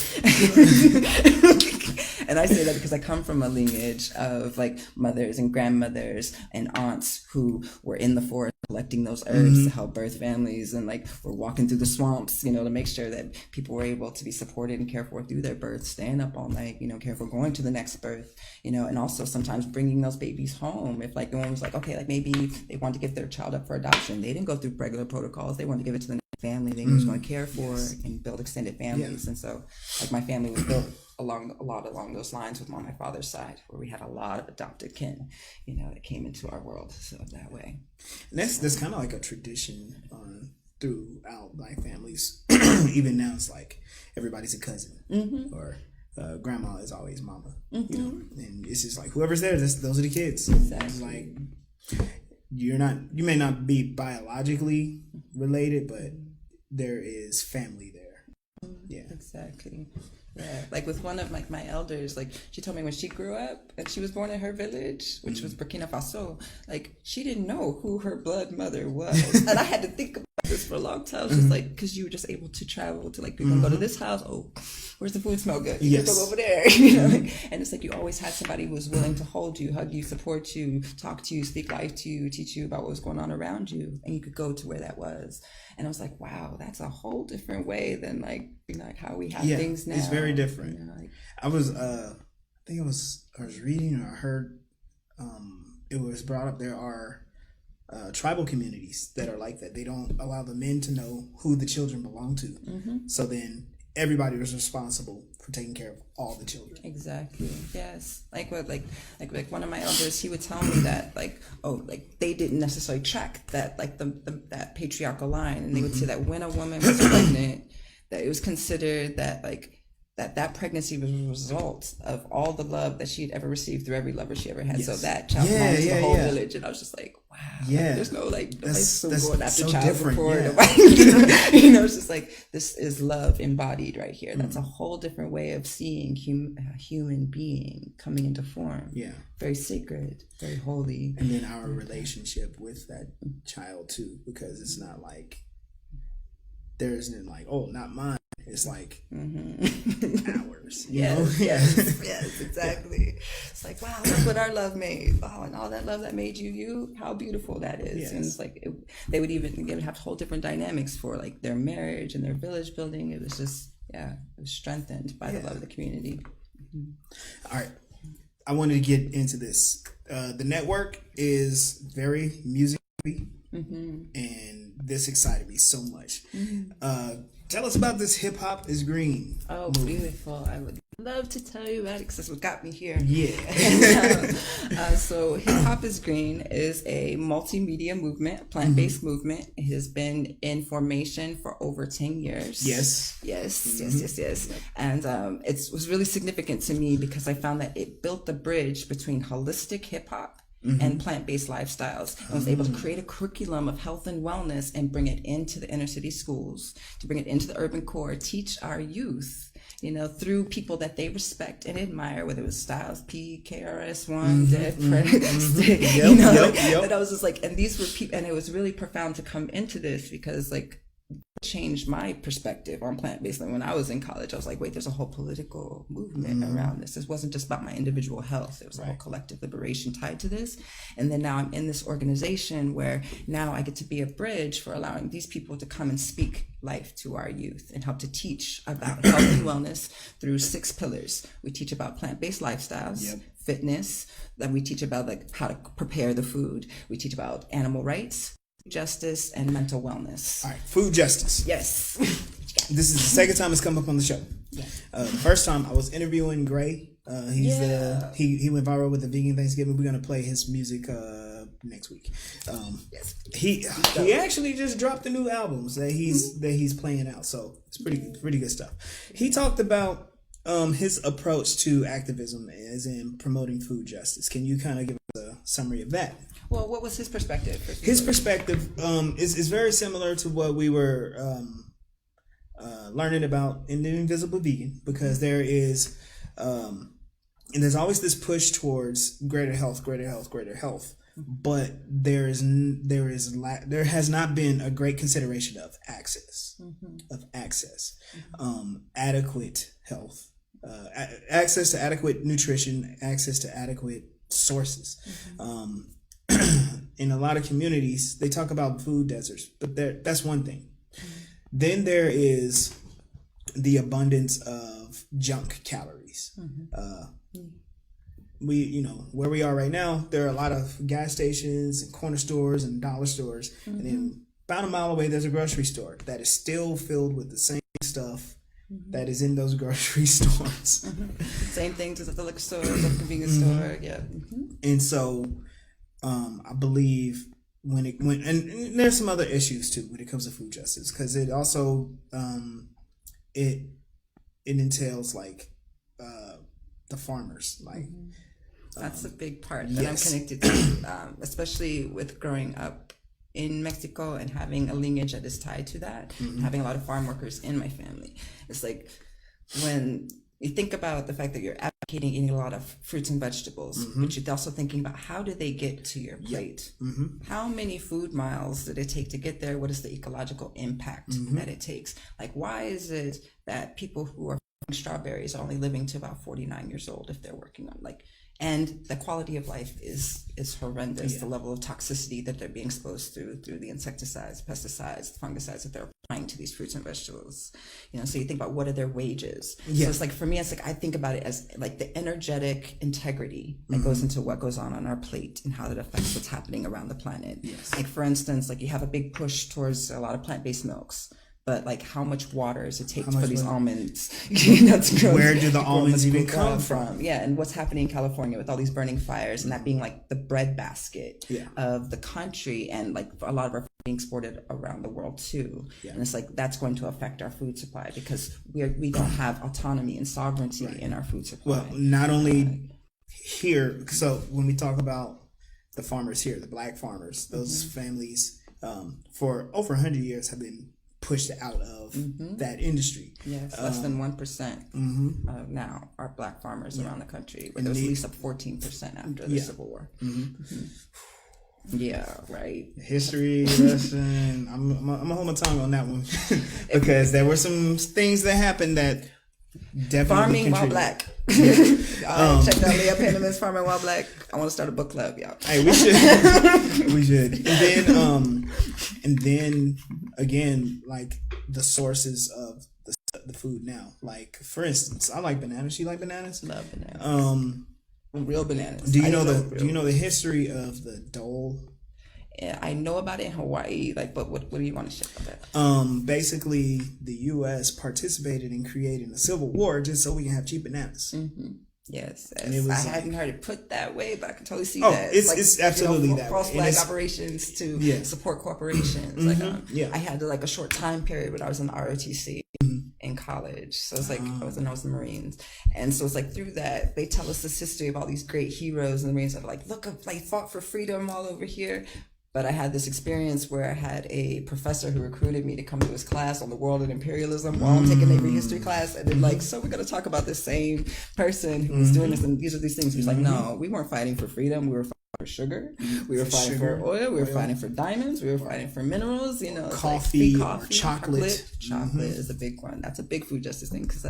Speaker 2: And I say that because I come from a lineage of like mothers and grandmothers and aunts who were in the forest collecting those herbs to help birth families, and like we're walking through the swamps, to make sure that people were able to be supported and cared for through their birth, staying up all night, care for going to the next birth, and also sometimes bringing those babies home. If like the one was like, okay, like maybe they wanted to give their child up for adoption, they didn't go through regular protocols. They wanted to give it to the next family they were going to care for and build extended families. And so like my family was built along those lines with on my father's side, where we had a lot of adopted kin, that came into our world. So that way,
Speaker 1: and that's kind of like a tradition throughout Black families. Even now, it's like everybody's a cousin, or grandma is always mama, and it's just like whoever's there, those are the kids.
Speaker 2: Exactly.
Speaker 1: Like you may not be biologically related, but there is family there. Yeah,
Speaker 2: exactly. Yeah, like with one of like my elders, like she told me when she grew up and she was born in her village, which was Burkina Faso, like she didn't know who her blood mother was. And I had to think about this for a long time. Just like, because you were just able to travel to like, people go to this house, oh, where's the food smell good? You go over there, and it's like you always had somebody who was willing to hold you, hug you, support you, talk to you, speak life to you, teach you about what was going on around you, and you could go to where that was. And I was like, wow, that's a whole different way than like, like how we have things now.
Speaker 1: It's very different. I was reading, or I heard it was brought up, there are tribal communities that are like that. They don't allow the men to know who the children belong to. So then everybody was responsible for taking care of all the children.
Speaker 2: Exactly. Yes. Like one of my elders, he would tell me that like, oh, like they didn't necessarily track that like that patriarchal line, and they would say that when a woman was pregnant, that it was considered that like that pregnancy was a result of all the love that she had ever received through every lover she ever had. So that child belonged to the whole village. And I was just like, wow. Yeah. Like, there's no like that's going after so child support. It's just like, this is love embodied right here. That's a whole different way of seeing a human being coming into form. Yeah. Very sacred, very holy.
Speaker 1: And then our relationship with that child too, because it's not like there isn't like, oh, not mine. It's like ours.
Speaker 2: Yes, exactly. It's like, wow, look what our love made. Wow, and all that love that made you, how beautiful that is. Yes. And it's like they would have whole different dynamics for like their marriage and their village building. It was just, it was strengthened by the love of the community.
Speaker 1: All right, I wanted to get into this. The network is very music-heavy, and this excited me so much. Tell us about this Hip Hop is Green.
Speaker 2: Oh, movie. Beautiful. I would love to tell you about it because that's what got me here.
Speaker 1: Yeah.
Speaker 2: So Hip Hop is Green is a multimedia movement, a plant-based movement. It has been in formation for over 10 years. Yes. And it was really significant to me because I found that it built the bridge between holistic hip hop and plant-based lifestyles, and was able to create a curriculum of health and wellness and bring it into the inner city schools, to bring it into the urban core, teach our youth, through people that they respect and admire, whether it was Styles P, KRS-One, Dead Presidents, that I was just like, and these were people, and it was really profound to come into this because like, changed my perspective on plant-based. Like when I was in college, I was like, wait, there's a whole political movement around this. This wasn't just about my individual health. There was a whole collective liberation tied to this. And then now I'm in this organization where now I get to be a bridge for allowing these people to come and speak life to our youth and help to teach about health and wellness through 6 pillars. We teach about plant-based lifestyles, fitness, then we teach about like how to prepare the food. We teach about animal rights, justice, and mental wellness.
Speaker 1: All right, food justice.
Speaker 2: Yes.
Speaker 1: This is the second time it's come up on the show. The first time I was interviewing Gray. He went viral with the Vegan Thanksgiving. We're gonna play his music next week. He actually just dropped the new albums that he's playing out, so it's pretty good stuff. He talked about his approach to activism as in promoting food justice. Can you kind of give us a summary of that?
Speaker 2: Well, what was his perspective?
Speaker 1: His perspective is very similar to what we were learning about in the Invisible Vegan, because there's always this push towards greater health, but there has not been a great consideration of access, adequate health, access to adequate nutrition, access to adequate sources. In a lot of communities, they talk about food deserts, but that's one thing. Then there is the abundance of junk calories. Where we are right now, there are a lot of gas stations and corner stores and dollar stores, and then about a mile away, there's a grocery store that is still filled with the same stuff that is in those grocery stores.
Speaker 2: Same things as at the liquor store, the convenience store,
Speaker 1: And so, I believe and there's some other issues too when it comes to food justice, because it also it entails like the farmers, like
Speaker 2: that's a big part that I'm connected to, especially with growing up in Mexico and having a lineage that is tied to that, having a lot of farm workers in my family. It's like when you think about the fact that you're advocating eating a lot of fruits and vegetables, but you're also thinking about how do they get to your plate? How many food miles did it take to get there? What is the ecological impact that it takes? Like, why is it that people who are farming strawberries are only living to about 49 years old if they're working on and the quality of life is horrendous. The level of toxicity that they're being exposed through the insecticides, pesticides, fungicides that they're applying to these fruits and vegetables. So you think about what are their wages. So it's like, for me, it's like I think about it as like the energetic integrity that goes into what goes on our plate and how that affects what's happening around the planet. Like, for instance, like you have a big push towards a lot of plant-based milks. But like, how much water does it take for these almonds to grow?
Speaker 1: Where do the almonds even come from?
Speaker 2: Yeah, and what's happening in California with all these burning fires, and that being like the breadbasket of the country, and like a lot of our food being exported around the world too. And it's like that's going to affect our food supply because we don't have autonomy and sovereignty in our food supply.
Speaker 1: Well, not only here. So when we talk about the farmers here, the Black farmers, those families for over 100 years have been pushed out of that industry.
Speaker 2: Yes, less than 1% now are Black farmers around the country, where there was at least up 14% after the Civil War. Yeah, right.
Speaker 1: History lesson. I'm gonna hold my tongue on that one because there were some things that happened that definitely
Speaker 2: farming while Black. Check out Leah Penniman's Farming While Black. I want to start a book club, y'all.
Speaker 1: Hey, we should. We should. And then again, like the sources of the food now. Like, for instance, I like bananas. You like bananas?
Speaker 2: Love bananas. Real bananas.
Speaker 1: Do you know the history of the dole?
Speaker 2: Yeah, I know about it in Hawaii. Like, but what do you want to share about that?
Speaker 1: Basically, the U.S. participated in creating a civil war just so we can have cheap bananas.
Speaker 2: Yes, I hadn't heard it put that way, but I can totally see
Speaker 1: that.
Speaker 2: that.
Speaker 1: It's absolutely that
Speaker 2: false
Speaker 1: way.
Speaker 2: flag operations to support corporations. I had a short time period when I was in the ROTC, in college. So it's like I was in the Marines, and so it's like through that they tell us this history of all these great heroes in the Marines that are like, look up, like fought for freedom all over here. But I had this experience where I had a professor who recruited me to come to his class on the world and imperialism while I'm taking Navy history class. And then like, so we're going to talk about the same person who was doing this. And these are these things. He was like, no, we weren't fighting for freedom. We were fighting for sugar. We were fighting for oil. We were fighting for diamonds. We were fighting for minerals. You know,
Speaker 1: coffee,
Speaker 2: like
Speaker 1: chocolate.
Speaker 2: Chocolate is a big one. That's a big food justice thing because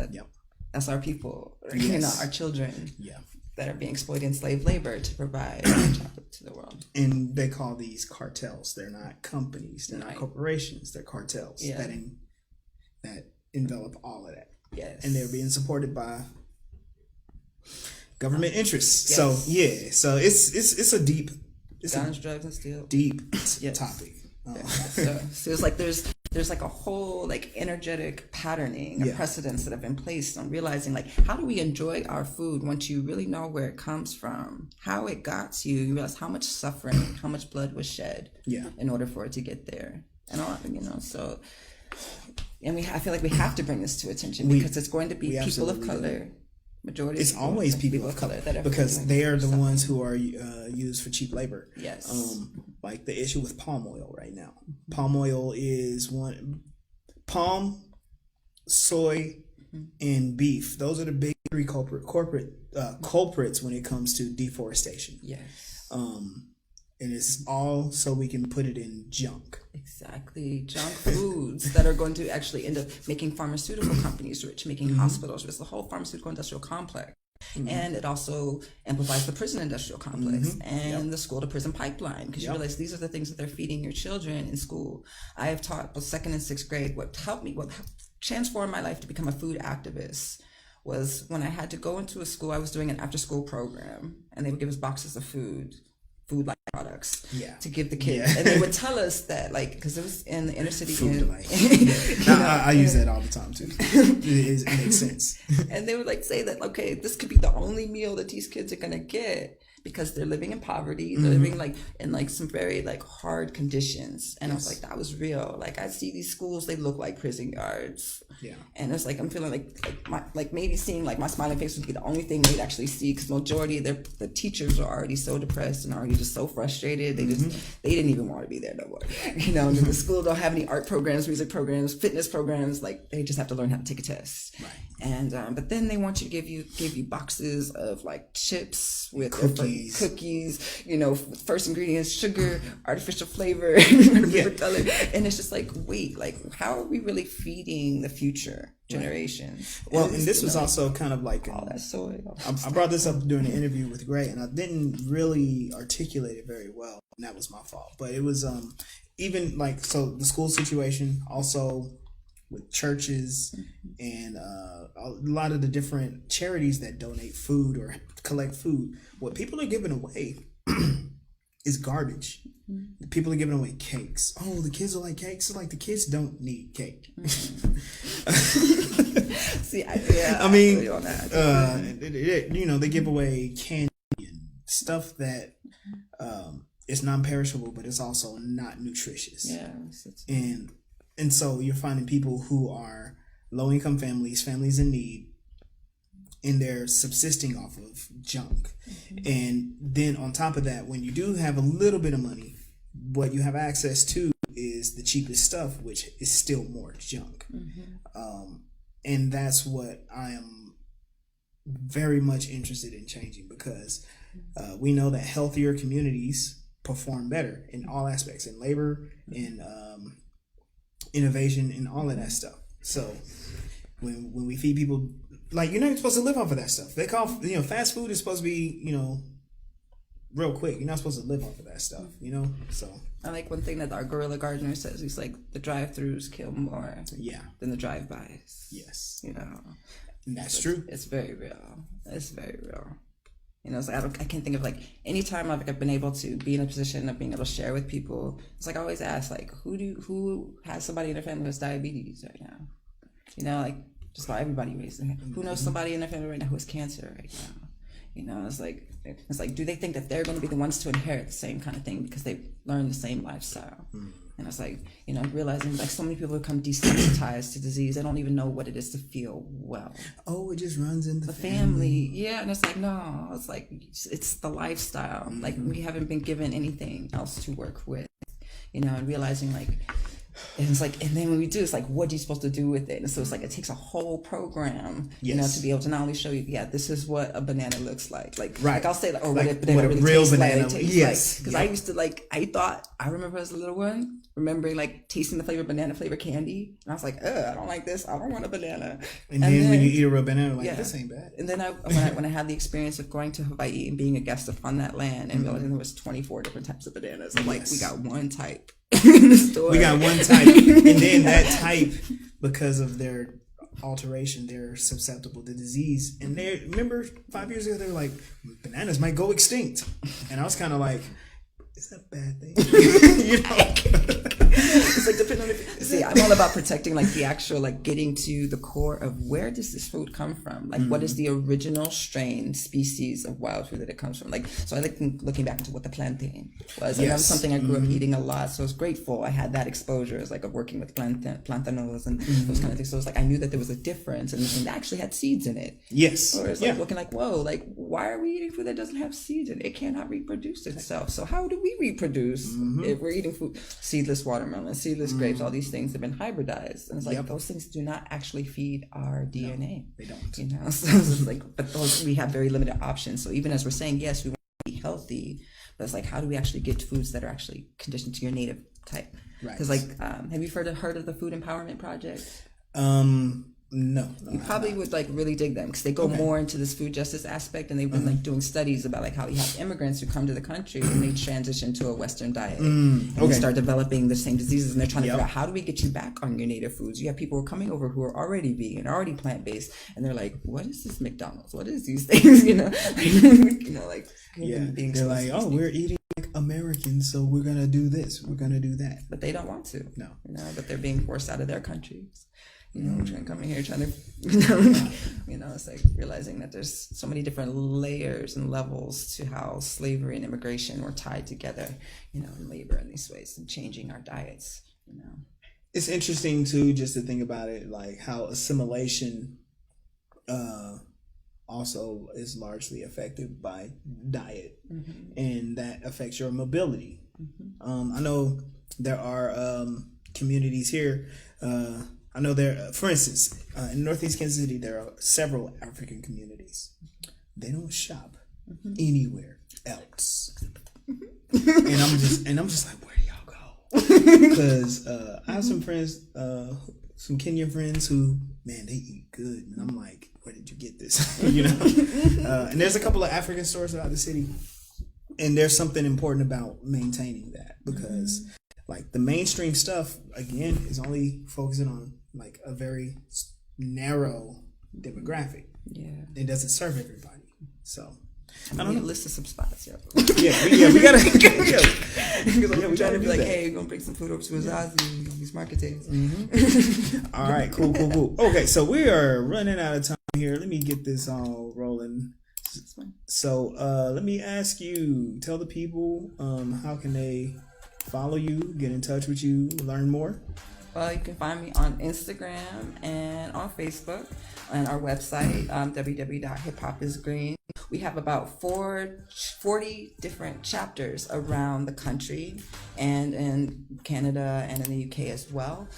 Speaker 2: that's our people, you know, our children. Yeah. That are being exploited in slave labor to provide chocolate to the world. And
Speaker 1: they call these cartels. They're not companies. They're not corporations. They're cartels that envelop all of that.
Speaker 2: Yes.
Speaker 1: And they're being supported by government interests. Yes. So it's a deep
Speaker 2: guns, drugs, and steel.
Speaker 1: Deep topic.
Speaker 2: So it's like there's like a whole like energetic patterning and precedents that have been placed on realizing like how do we enjoy our food once you really know where it comes from, how it got to you, you realize how much suffering, how much blood was shed in order for it to get there, and all, you know. So, and I feel like we have to bring this to attention because it's going to be people of color. Majority
Speaker 1: it's always people of color that because they are the ones who are used for cheap labor.
Speaker 2: Yes.
Speaker 1: Like the issue with palm oil right now. Palm oil is palm, soy, and beef. Those are the big three culprits when it comes to deforestation.
Speaker 2: Yes.
Speaker 1: And it's all so we can put it in junk.
Speaker 2: Exactly. Junk foods that are going to actually end up making pharmaceutical companies rich, making hospitals rich, the whole pharmaceutical industrial complex. And it also amplifies the prison industrial complex and the school to prison pipeline, because you realize these are the things that they're feeding your children in school. I have taught both 2nd and 6th grade. What transformed my life to become a food activist was when I had to go into a school. I was doing an after school program and they would give us boxes of food like products to give the kids, and they would tell us that, like, because it was in the inner city.
Speaker 1: I use that all the time too. It makes sense.
Speaker 2: And they would like say that, okay, this could be the only meal that these kids are gonna get because they're living in poverty. They're living like in like some very like hard conditions. And I was like, that was real. Like I see these schools, they look like prison yards. Yeah. And it's like I'm feeling like maybe seeing like my smiling face would be the only thing they'd actually see, because majority of the teachers are already so depressed and already just so frustrated. They didn't even want to be there no more. You know, and the school don't have any art programs, music programs, fitness programs. Like they just have to learn how to take a test. Right. And but then they want you to give you boxes of like chips with cookies, you know, first ingredients, sugar, artificial flavor, color. And it's just like, wait, like how are we really feeding the future generations?
Speaker 1: Well, and this was also kind of like
Speaker 2: all that soy.
Speaker 1: I brought this up during the interview with Gray, and I didn't really articulate it very well, and that was my fault. But it was even like, so the school situation, also with churches and a lot of the different charities that donate food or collect food. What people are giving away is garbage. People are giving away cakes. Oh, the kids are like cakes. So like the kids don't need cake.
Speaker 2: See, I mean,
Speaker 1: you know, they give away candy and stuff that is non-perishable, but it's also not nutritious.
Speaker 2: Yeah,
Speaker 1: and so you're finding people who are low-income families in need, and they're subsisting off of junk. And then on top of that, when you do have a little bit of money, what you have access to is the cheapest stuff, which is still more junk. And that's what I am very much interested in changing, because we know that healthier communities perform better in all aspects, in labor, in innovation, and all of that stuff. So when we feed people, like, you're not even supposed to live off of that stuff. They call, you know, fast food is supposed to be, you know, real quick. You're not supposed to live off of that stuff, you know? So
Speaker 2: I like one thing that our guerrilla gardener says. He's like, the drive-thrus kill more than the drive-bys.
Speaker 1: Yes.
Speaker 2: You know?
Speaker 1: And that's true.
Speaker 2: It's very real. It's very real. You know, it's like I can't think of like any time I've been able to be in a position of being able to share with people. It's like I always ask, like, who has somebody in their family who has diabetes right now? You know, like just about everybody raised their hand. Who knows somebody in their family right now who has cancer right now? You know, it's like, do they think that they're going to be the ones to inherit the same kind of thing because they learned the same lifestyle? And I was like, realizing like so many people become desensitized to disease. They don't even know what it is to feel well.
Speaker 1: Oh, it just runs in the
Speaker 2: family. Yeah. And it's like, no, it's like, it's the lifestyle. Like we haven't been given anything else to work with, and realizing like, and it's like, and then when we do, it's like, what are you supposed to do with it? And so it's like, it takes a whole program, to be able to not only show you, this is what a banana looks like. Like,
Speaker 1: right.
Speaker 2: like I'll say, or
Speaker 1: like,
Speaker 2: what a banana
Speaker 1: what a
Speaker 2: really
Speaker 1: real
Speaker 2: tastes
Speaker 1: banana.
Speaker 2: like.
Speaker 1: Yes.
Speaker 2: Because I used to I remember as a little one, remembering like tasting the banana flavor candy. And I was like, I don't like this. I don't want a banana.
Speaker 1: And then when you eat a real banana, like, this ain't bad.
Speaker 2: And then when I had the experience of going to Hawaii and being a guest on that land and realizing there was 24 different types of bananas. I'm like, we got one type. In the store.
Speaker 1: We got one type, and then that type, because of their alteration, they're susceptible to disease. And they remember 5 years ago, they were like, bananas might go extinct, and I was kind of like, is that a bad thing?
Speaker 2: It's like depending on see, I'm all about protecting like the actual, like getting to the core of where does this food come from? Like what is the original strain species of wild food that it comes from? Like, so I like looking back into what the plantain was. And that was something I grew up eating a lot. So I was grateful I had that exposure as like of working with plantanos and those kind of things. So it was like I knew that there was a difference and it actually had seeds in it.
Speaker 1: Yes.
Speaker 2: Or it's like looking like, whoa, like why are we eating food that doesn't have seeds in it? It cannot reproduce itself. So how do we reproduce if we're eating food? Seedless watermelon, seedless grapes, all these things have been hybridized. And it's like those things do not actually feed our DNA.
Speaker 1: They don't.
Speaker 2: So it's like, but those we have very limited options. So even as we're saying, yes, we want to be healthy, but it's like, how do we actually get foods that are actually conditioned to your native type? Because like, have you heard of the Food Empowerment Project?
Speaker 1: No,
Speaker 2: you probably would like really dig them because they go more into this food justice aspect, and they've been like doing studies about like how you have immigrants who come to the country and they transition to a Western diet and they start developing the same diseases, and they're trying to figure out how do we get you back on your native foods. You have people who are coming over who are already vegan, already plant-based, and they're like, what is this McDonald's? What is these things? Like
Speaker 1: they're like, oh, we're eating like Americans, so we're gonna do this, we're gonna do that,
Speaker 2: but they don't want to.
Speaker 1: No,
Speaker 2: but they're being forced out of their countries. Trying to come in here, trying to, it's like realizing that there's so many different layers and levels to how slavery and immigration were tied together, in labor in these ways and changing our diets,
Speaker 1: It's interesting too, just to think about it, like how assimilation also is largely affected by diet, and that affects your mobility. I know there are communities here. I know there, for instance, in Northeast Kansas City, there are several African communities. They don't shop anywhere else, and I'm just like, where do y'all go? Because I have some friends, some Kenyan friends who, man, they eat good, and I'm like, where did you get this? And there's a couple of African stores throughout the city, and there's something important about maintaining that because. Like the mainstream stuff again is only focusing on like a very narrow demographic. Yeah, it doesn't serve everybody. So I don't know.
Speaker 2: List of some spots.
Speaker 1: We gotta.
Speaker 2: Because I'm trying to be like, hey, we're gonna bring some food over to Uzazi these market days.
Speaker 1: All right, cool. Okay, so we are running out of time here. Let me get this all rolling. So let me ask you, tell the people how can they follow you, get in touch with you, learn more?
Speaker 2: Well, you can find me on Instagram and on Facebook and our website, www.hiphopisgreen. We have about 40 different chapters around the country and in Canada and in the UK as well.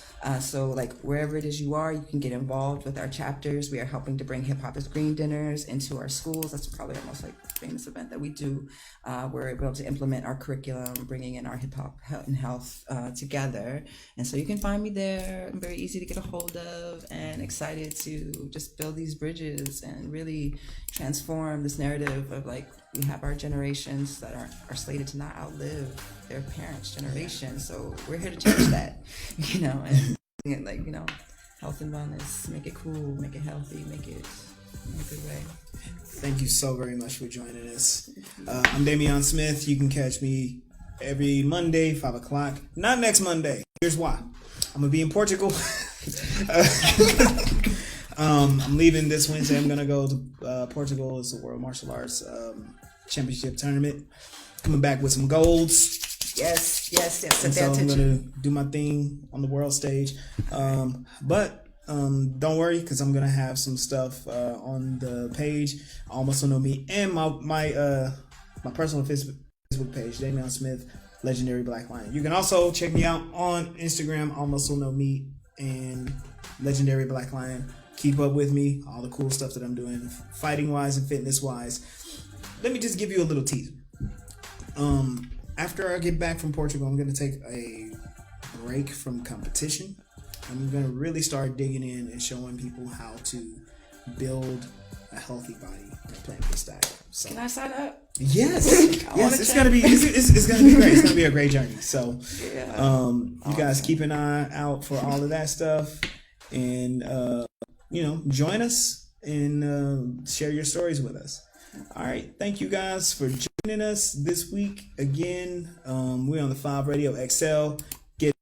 Speaker 2: So like wherever it is you are, you can get involved with our chapters. We are helping to bring Hip Hop is Green dinners into our schools. That's probably our most like famous event that we do. We're able to implement our curriculum, bringing in our hip hop and health together. And so you can find me there. I'm very easy to get a hold of and excited to just build these bridges and really transform this narrative of like we have our generations that are slated to not outlive their parents' generation. So we're here to change that, and like, health and wellness, make it cool, make it healthy, make it in a good way.
Speaker 1: Thank you so very much for joining us. I'm Damian Smith. You can catch me every Monday, 5 o'clock. Not next Monday. Here's why. I'm going to be in Portugal. I'm leaving this Wednesday. I'm going to go to Portugal. It's the World Martial Arts Championship Tournament. Coming back with some golds.
Speaker 2: Yes.
Speaker 1: And
Speaker 2: Set
Speaker 1: so
Speaker 2: that
Speaker 1: I'm
Speaker 2: attention.
Speaker 1: gonna do my thing on the world stage. But don't worry, because I'm gonna have some stuff on the page. Almost Don't Know Me, and my personal Facebook page, Damian Smith, Legendary Black Lion. You can also check me out on Instagram, Almost Don't Know Me, and Legendary Black Lion. Keep up with me, all the cool stuff that I'm doing, fighting wise and fitness wise. Let me just give you a little teaser. After I get back from Portugal, I'm going to take a break from competition. I'm going to really start digging in and showing people how to build a healthy body and a plant-based diet. So,
Speaker 2: Can I sign up?
Speaker 1: yes,
Speaker 2: I
Speaker 1: yes,
Speaker 2: wanna
Speaker 1: it's
Speaker 2: check.
Speaker 1: gonna be it's gonna be great. It's gonna be a great journey. So,
Speaker 2: Yeah.
Speaker 1: you guys keep an eye out for all of that stuff, and join us and share your stories with us. All right, thank you guys for joining us this week again. We're on the 5 Radio XL. Get